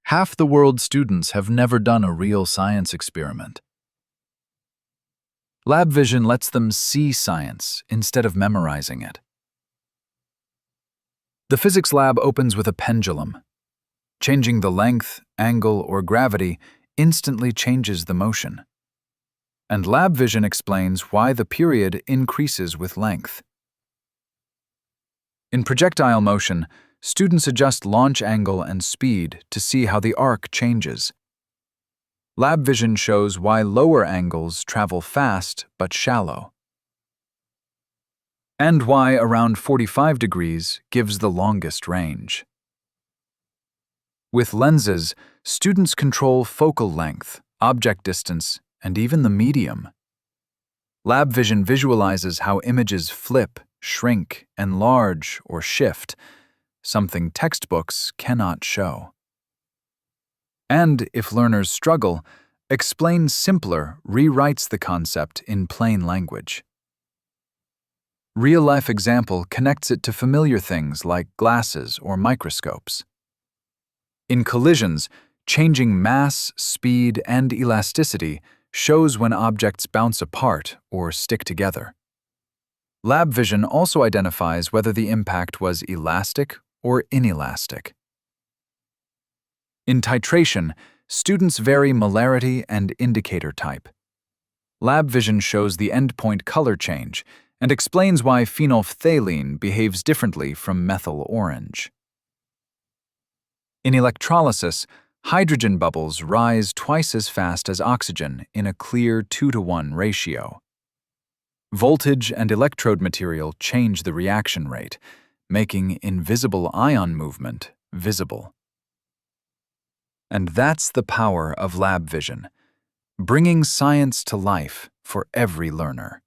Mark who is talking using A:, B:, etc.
A: Half the world's students have never done a real science experiment. LabVision lets them see science instead of memorizing it. The physics lab opens with a pendulum. Changing the length, angle, or gravity instantly changes the motion. And LabVision explains why the period increases with length. In Projectile Motion, students adjust launch angle and speed to see how the arc changes. LabVision shows why lower angles travel fast but shallow, and why around 45 degrees gives the longest range. With lenses, students control focal length, object distance, and even the medium. LabVision visualizes how images flip, shrink, enlarge, or shift, something textbooks cannot show. And if learners struggle, Explain Simpler rewrites the concept in plain language. Real-life example connects it to familiar things like glasses or microscopes. In collisions, changing mass, speed, and elasticity shows when objects bounce apart or stick together. LabVision also identifies whether the impact was elastic or inelastic. In titration, students vary molarity and indicator type. LabVision shows the endpoint color change and explains why phenolphthalein behaves differently from methyl orange. In electrolysis, hydrogen bubbles rise twice as fast as oxygen in a clear 2-to-1 ratio. Voltage and electrode material change the reaction rate, making invisible ion movement visible. And that's the power of LabVision, bringing science to life for every learner.